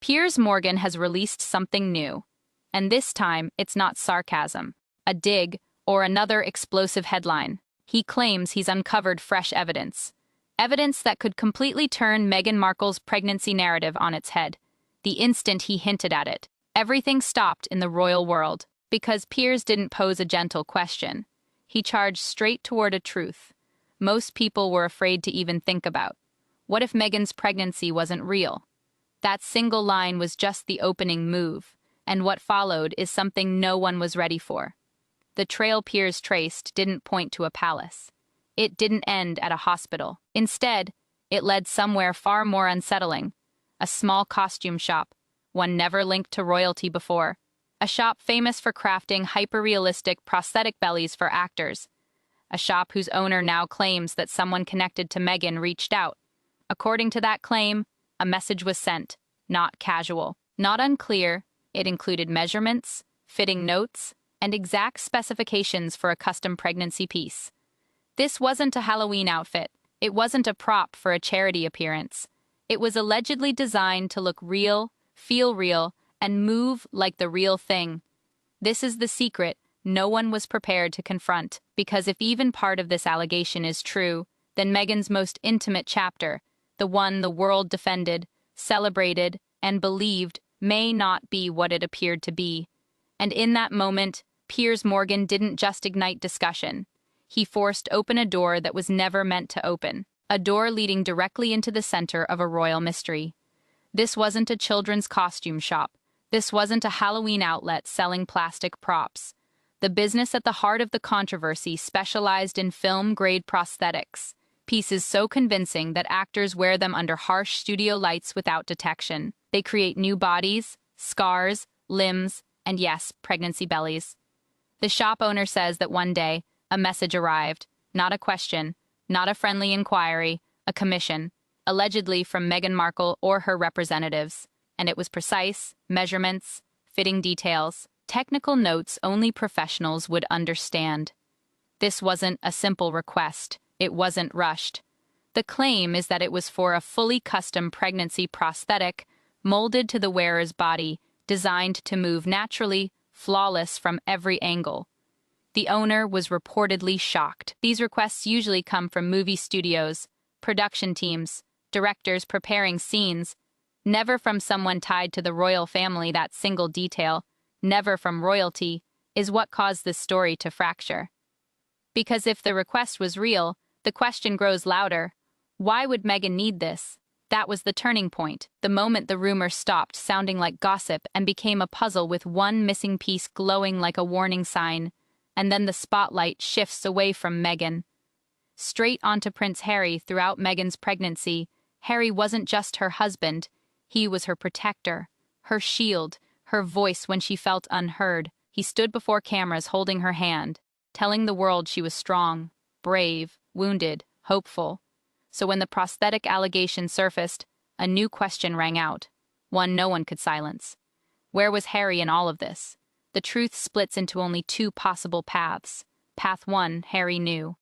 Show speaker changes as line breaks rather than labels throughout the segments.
Piers Morgan has released something new. And this time, it's not sarcasm, a dig, or another explosive headline. He claims he's uncovered fresh evidence. Evidence that could completely turn Meghan Markle's pregnancy narrative on its head. The instant he hinted at it, everything stopped in the royal world. Because Piers didn't pose a gentle question. He charged straight toward a truth most people were afraid to even think about. What if Meghan's pregnancy wasn't real? That single line was just the opening move, and what followed is something no one was ready for. The trail Piers traced didn't point to a palace. It didn't end at a hospital. Instead, it led somewhere far more unsettling. A small costume shop, one never linked to royalty before. A shop famous for crafting hyper-realistic prosthetic bellies for actors. A shop whose owner now claims that someone connected to Meghan reached out. According to that claim, a message was sent, not casual, not unclear. It included measurements, fitting notes, and exact specifications for a custom pregnancy piece. This wasn't a Halloween outfit. It wasn't a prop for a charity appearance. It was allegedly designed to look real, feel real, and move like the real thing. This is the secret no one was prepared to confront, because if even part of this allegation is true, then Meghan's most intimate chapter, the one the world defended, celebrated, and believed, may not be what it appeared to be. And in that moment, Piers Morgan didn't just ignite discussion. He forced open a door that was never meant to open, a door leading directly into the center of a royal mystery. This wasn't a children's costume shop. This wasn't a Halloween outlet selling plastic props. The business at the heart of the controversy specialized in film-grade prosthetics, pieces so convincing that actors wear them under harsh studio lights without detection. They create new bodies, scars, limbs, and yes, pregnancy bellies. The shop owner says that one day, a message arrived, not a question, not a friendly inquiry, a commission, allegedly from Meghan Markle or her representatives. And it was precise, measurements, fitting details, technical notes only professionals would understand. This wasn't a simple request. It wasn't rushed. The claim is that it was for a fully custom pregnancy prosthetic, molded to the wearer's body, designed to move naturally, flawless from every angle. The owner was reportedly shocked. These requests usually come from movie studios, production teams, directors preparing scenes, never from someone tied to the royal family. That single detail, never from royalty, is what caused this story to fracture. Because if the request was real, the question grows louder. Why would Meghan need this? That was the turning point, the moment the rumor stopped sounding like gossip and became a puzzle with one missing piece glowing like a warning sign. And then the spotlight shifts away from Meghan, straight onto Prince Harry. Throughout Meghan's pregnancy, Harry wasn't just her husband, he was her protector, her shield, her voice when she felt unheard. He stood before cameras holding her hand, telling the world she was strong, brave, wounded, hopeful. So when the prosthetic allegation surfaced, a new question rang out, one no one could silence. Where was Harry in all of this? The truth splits into only two possible paths. Path one, Harry knew.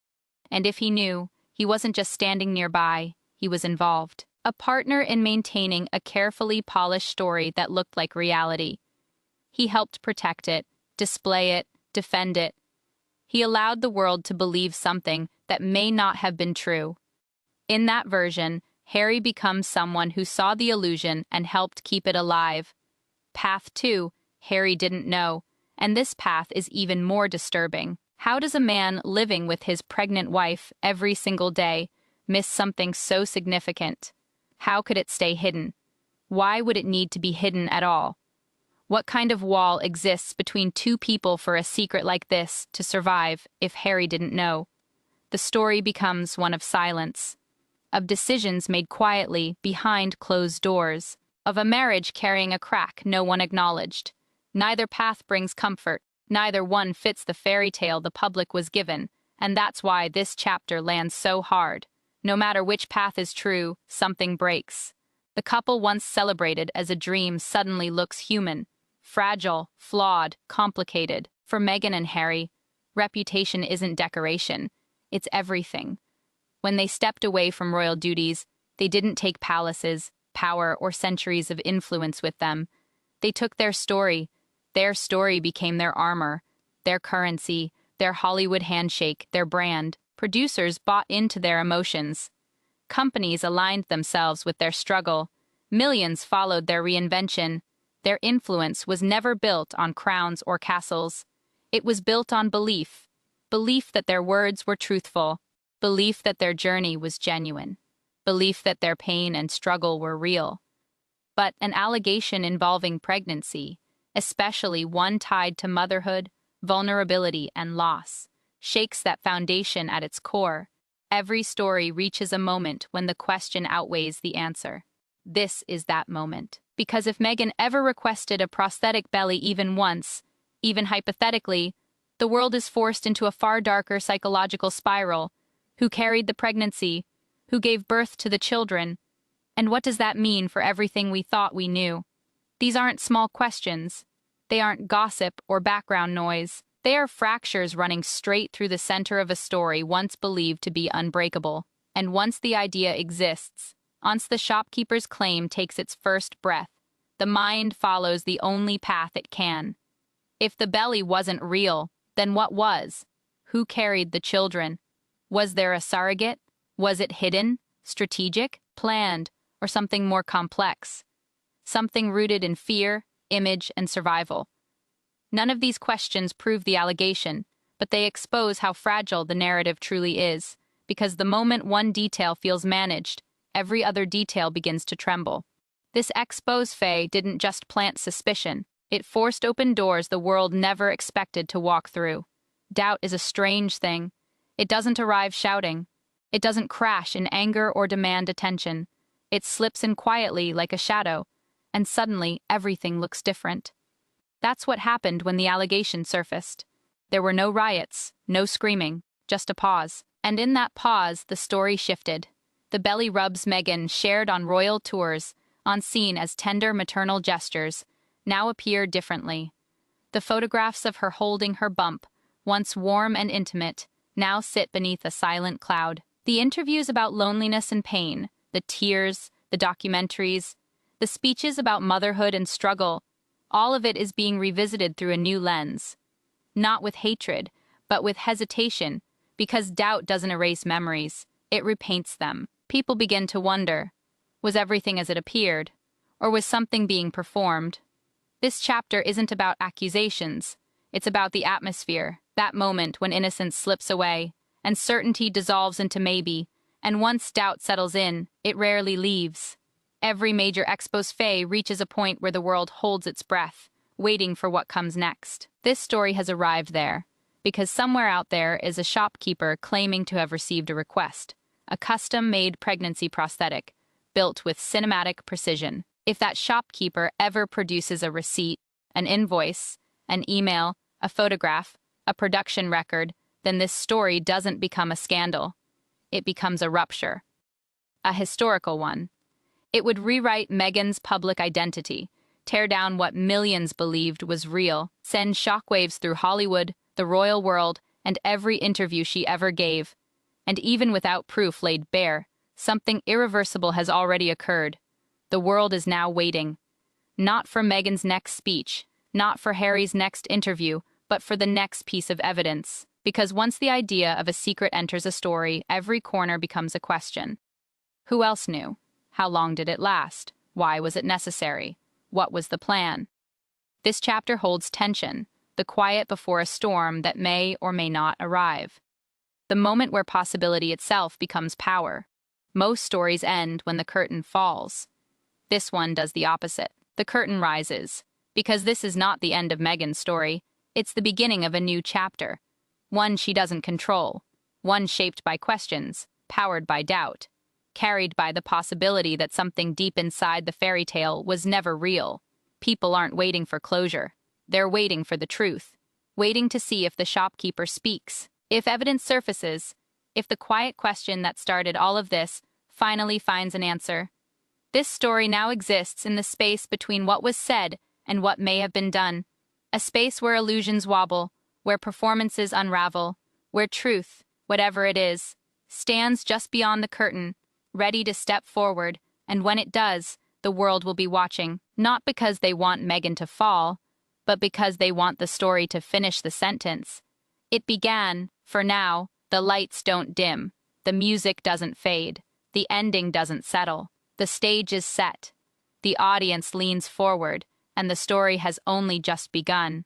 And if he knew, he wasn't just standing nearby, he was involved. A partner in maintaining a carefully polished story that looked like reality. He helped protect it, display it, defend it. He allowed the world to believe something that may not have been true. In that version, Harry becomes someone who saw the illusion and helped keep it alive. Path 2, Harry didn't know, and this path is even more disturbing. How does a man living with his pregnant wife every single day miss something so significant? How could it stay hidden? Why would it need to be hidden at all? What kind of wall exists between two people for a secret like this to survive if Harry didn't know? The story becomes one of silence, of decisions made quietly behind closed doors, of a marriage carrying a crack no one acknowledged. Neither path brings comfort, neither one fits the fairy tale the public was given, and that's why this chapter lands so hard. No matter which path is true, something breaks. The couple once celebrated as a dream suddenly looks human, fragile, flawed, complicated. For Meghan and Harry, reputation isn't decoration, it's everything. When they stepped away from royal duties, they didn't take palaces, power, or centuries of influence with them. They took their story. Their story became their armor, their currency, their Hollywood handshake, their brand. Producers bought into their emotions. Companies aligned themselves with their struggle. Millions followed their reinvention. Their influence was never built on crowns or castles. It was built on belief. Belief that their words were truthful. Belief that their journey was genuine. Belief that their pain and struggle were real. But an allegation involving pregnancy, especially one tied to motherhood, vulnerability, and loss, shakes that foundation at its core. Every story reaches a moment when the question outweighs the answer. This is that moment. Because if Meghan ever requested a prosthetic belly even once, even hypothetically, the world is forced into a far darker psychological spiral. Who carried the pregnancy? Who gave birth to the children? And what does that mean for everything we thought we knew? These aren't small questions. They aren't gossip or background noise. They are fractures running straight through the center of a story once believed to be unbreakable. And once the idea exists, once the shopkeeper's claim takes its first breath, the mind follows the only path it can. If the belly wasn't real, then what was? Who carried the children? Was there a surrogate? Was it hidden, strategic, planned, or something more complex? Something rooted in fear, image, and survival. None of these questions prove the allegation, but they expose how fragile the narrative truly is, because the moment one detail feels managed, every other detail begins to tremble. This expose didn't just plant suspicion, it forced open doors the world never expected to walk through. Doubt is a strange thing. It doesn't arrive shouting. It doesn't crash in anger or demand attention. It slips in quietly like a shadow, and suddenly everything looks different. That's what happened when the allegation surfaced. There were no riots, no screaming, just a pause. And in that pause, the story shifted. The belly rubs Meghan shared on royal tours, on scene as tender maternal gestures, now appear differently. The photographs of her holding her bump, once warm and intimate, now sit beneath a silent cloud. The interviews about loneliness and pain, the tears, the documentaries, the speeches about motherhood and struggle, all of it is being revisited through a new lens. Not with hatred, but with hesitation, because doubt doesn't erase memories, it repaints them. People begin to wonder, was everything as it appeared? Or was something being performed? This chapter isn't about accusations, it's about the atmosphere, that moment when innocence slips away, and certainty dissolves into maybe, and once doubt settles in, it rarely leaves. Every major expose reaches a point where the world holds its breath, waiting for what comes next. This story has arrived there, because somewhere out there is a shopkeeper claiming to have received a request, a custom-made pregnancy prosthetic, built with cinematic precision. If that shopkeeper ever produces a receipt, an invoice, an email, a photograph, a production record, then this story doesn't become a scandal. It becomes a rupture. A historical one. It would rewrite Meghan's public identity, tear down what millions believed was real, send shockwaves through Hollywood, the royal world, and every interview she ever gave. And even without proof laid bare, something irreversible has already occurred. The world is now waiting. Not for Meghan's next speech, not for Harry's next interview, but for the next piece of evidence. Because once the idea of a secret enters a story, every corner becomes a question. Who else knew? How long did it last? Why was it necessary? What was the plan? This chapter holds tension, the quiet before a storm that may or may not arrive. The moment where possibility itself becomes power. Most stories end when the curtain falls. This one does the opposite. The curtain rises. Because this is not the end of Meghan's story, it's the beginning of a new chapter. One she doesn't control. One shaped by questions, powered by doubt, carried by the possibility that something deep inside the fairy tale was never real. People aren't waiting for closure. They're waiting for the truth. Waiting to see if the shopkeeper speaks. If evidence surfaces. If the quiet question that started all of this finally finds an answer. This story now exists in the space between what was said and what may have been done. A space where illusions wobble, where performances unravel, where truth, whatever it is, stands just beyond the curtain, ready to step forward, and when it does, the world will be watching, not because they want Meghan to fall, but because they want the story to finish the sentence. It began, for now, the lights don't dim, the music doesn't fade, the ending doesn't settle, the stage is set. The audience leans forward, and the story has only just begun.